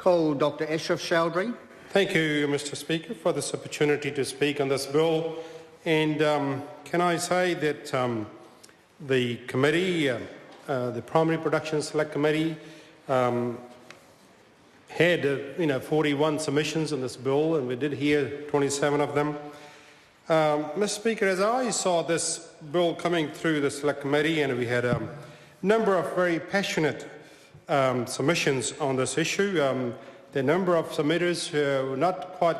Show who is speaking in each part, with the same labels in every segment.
Speaker 1: Call Dr. Ashraf Chowdhury.
Speaker 2: Thank you, Mr. Speaker, for this opportunity to speak on this bill. And can I say that the committee, the Primary Production Select Committee, had 41 submissions on this bill, and we did hear 27 of them. Mr. Speaker, as I saw this bill coming through the Select Committee, and we had a number of very passionate submissions on this issue. The number of submitters were not quite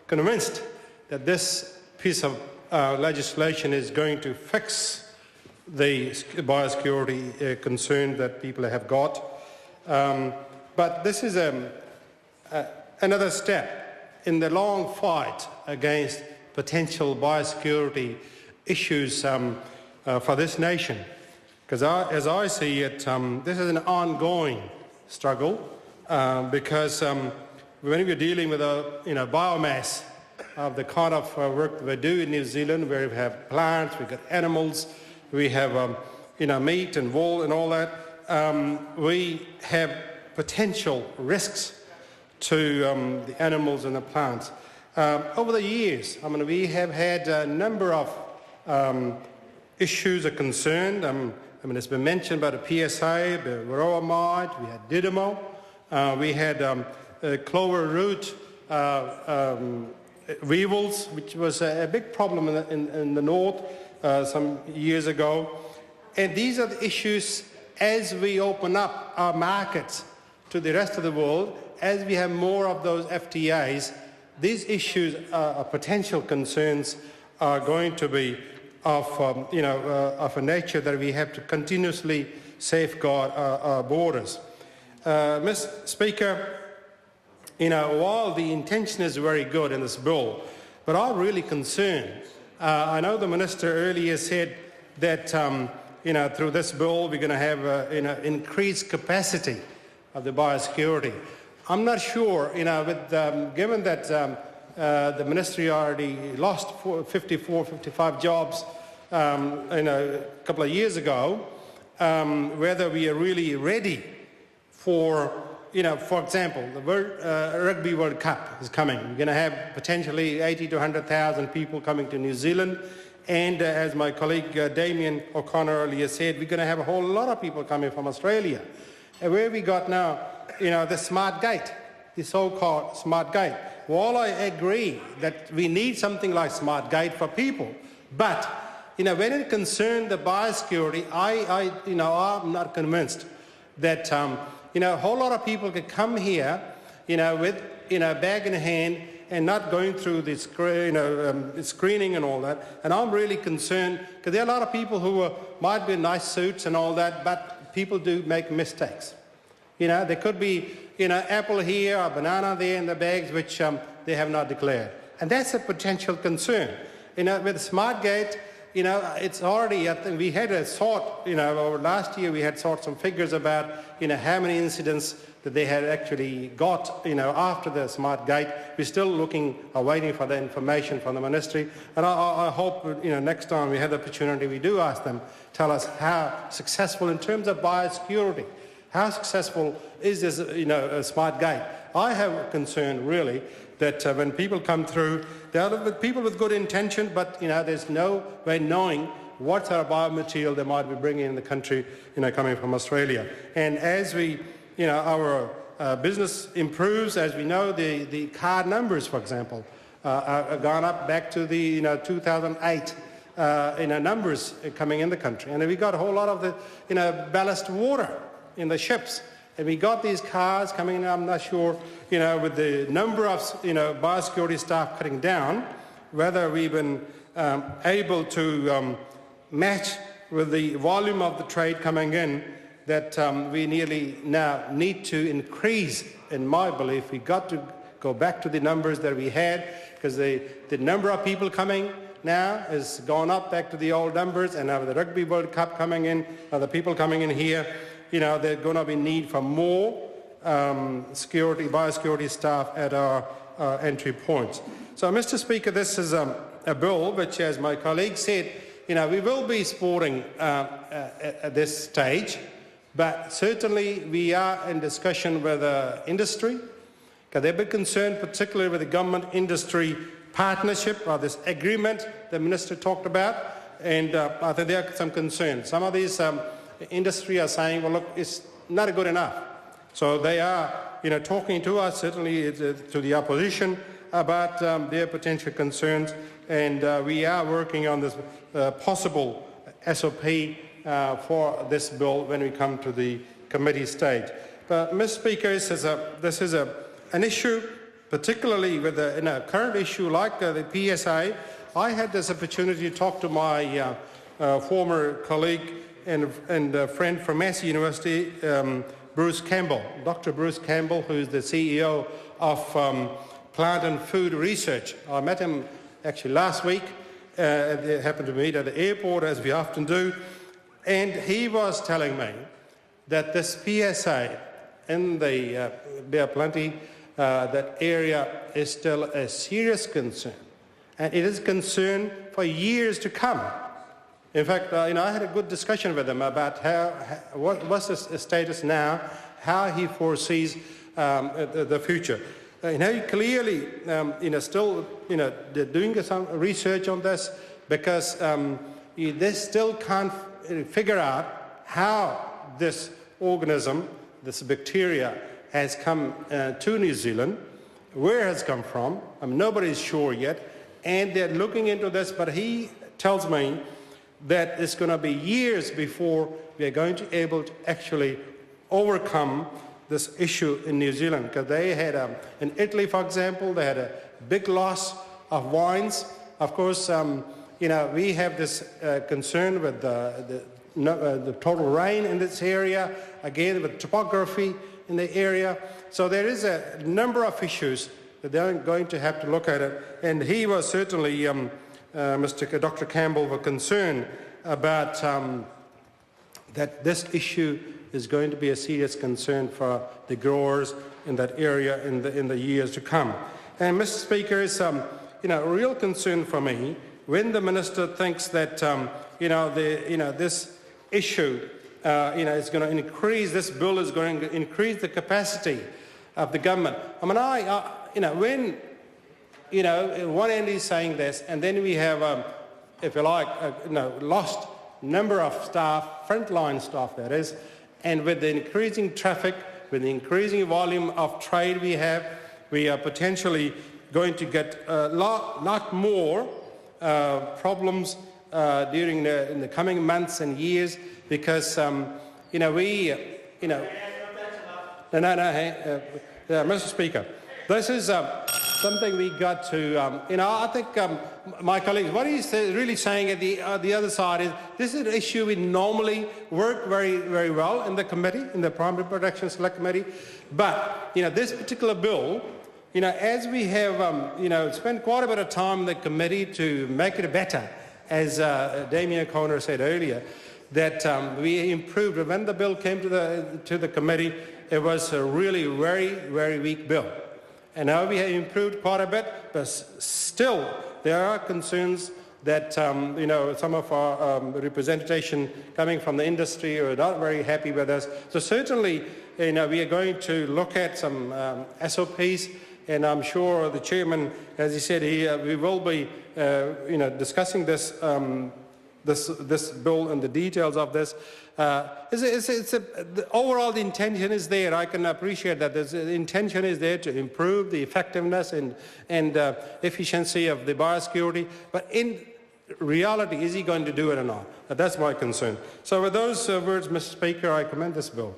Speaker 2: convinced that this piece of legislation is going to fix the biosecurity concern that people have got. But this is another step in the long fight against potential biosecurity issues for this nation. Because as I see it, this is an ongoing struggle because when we're dealing with biomass of the kind of work that we do in New Zealand, where we have plants, we've got animals, we have meat and wool and all that, we have potential risks to the animals and the plants. Over the years, we have had a number of issues of concern. It's been mentioned by the PSA, the varroamide, we had Didimo, we had clover root weevils, which was a big problem in the north some years ago. And these are the issues as we open up our markets to the rest of the world, as we have more of those FTAs, these issues of potential concerns are going to be of a nature that we have to continuously safeguard our borders. Mr. Speaker, while the intention is very good in this bill, but I'm really concerned. I know the Minister earlier said that through this bill we're going to have increased capacity of the biosecurity. I'm not sure, given that the ministry already lost 55 jobs a couple of years ago, whether we are really ready for, for example, the Rugby World Cup is coming. We're going to have potentially 80 to 100,000 people coming to New Zealand. And as my colleague Damien O'Connor earlier said, we're going to have a whole lot of people coming from Australia. And where we got now, the smart gate, the so-called smart gate. While I agree that we need something like smart gate for people, but when it concerns the biosecurity, I'm not convinced that a whole lot of people could come here, with bag in hand and not going through the screening and all that. And I'm really concerned because there are a lot of people who might be in nice suits and all that, but people do make mistakes. There could be, apple here or banana there in the bags which they have not declared. And that's a potential concern. With SmartGate, it's already, I think we had a sort, over last year we had some figures about, how many incidents that they had actually got, after the SmartGate. We're still waiting for the information from the ministry. And I hope, next time we have the opportunity, we do ask them, tell us how successful in terms of biosecurity. How successful is this, a smart gate? I have a concern, really, that when people come through, they are people with good intention, but there's no way knowing what sort of biomaterial they might be bringing in the country, coming from Australia. And as we, our business improves, as we know, the card numbers, for example, are gone up back to the 2008 numbers coming in the country, and we got a whole lot of the ballast water in the ships. And we got these cars coming in. I'm not sure, with the number of, biosecurity staff cutting down, whether we've been able to match with the volume of the trade coming in, that we nearly now need to increase, in my belief. We got to go back to the numbers that we had, because the number of people coming now has gone up back to the old numbers, and now with the Rugby World Cup coming in, the people coming in here, there's going to be need for more biosecurity staff at our entry points. So, Mr. Speaker, this is a bill which, as my colleague said, we will be supporting at this stage, but certainly we are in discussion with industry, because they're a bit concerned, particularly with the government-industry partnership, or this agreement the Minister talked about, and I think there are some concerns. Some of these industry are saying, well, look, it's not good enough. So they are, talking to us, certainly to the opposition, about their potential concerns, and we are working on this possible SOP for this bill when we come to the committee stage. But, Mr. Speaker, this is an issue, particularly with a current issue like the PSA. I had this opportunity to talk to my former colleague and friend from Massey University, Bruce Campbell, Dr. Bruce Campbell, who is the CEO of Plant and Food Research. I met him actually last week. They happened to meet at the airport, as we often do, and he was telling me that this PSA in the Bear Plenty, that area is still a serious concern, and it is a concern for years to come. In fact, I had a good discussion with him about what's the status now, how he foresees the future. He clearly, still, they're doing some research on this, because they still can't figure out how this organism, this bacteria, has come to New Zealand, where it has come from. Nobody's sure yet, and they're looking into this, but he tells me that it's going to be years before we are going to be able to actually overcome this issue in New Zealand, because they had, in Italy, for example, they had a big loss of wines. Of course, we have this concern with the total rain in this area, again with topography in the area. So there is a number of issues that they're going to have to look at it. And he was certainly, Dr. Campbell, were concerned about that this issue is going to be a serious concern for the growers in that area in the years to come. And, Mr. Speaker, it's a real concern for me when the Minister thinks that this issue is going to increase. This bill is going to increase the capacity of the government. When one end is saying this, and then we have, if you like, lost number of staff, frontline staff, that is, and with the increasing traffic, with the increasing volume of trade we are potentially going to get a lot more problems in the coming months and years, because Mr. Speaker, this is something we got to, I think my colleagues, what he's really saying at the other side is this is an issue we normally work very, very well in the committee, in the Primary Protection Select Committee. But, this particular bill, as we have, spent quite a bit of time in the committee to make it better, as Damien O'Connor said earlier, that we improved. When the bill came to the committee, it was a really very, very weak bill. And now we have improved quite a bit, but still there are concerns that, some of our representation coming from the industry are not very happy with us. So certainly, we are going to look at some SOPs, and I'm sure the chairman, as he said, we will be, discussing this this bill and the details of this. Overall, the intention is there. I can appreciate that. The intention is there to improve the effectiveness and efficiency of the biosecurity. But in reality, is he going to do it or not? That's my concern. So with those words, Mr. Speaker, I commend this bill.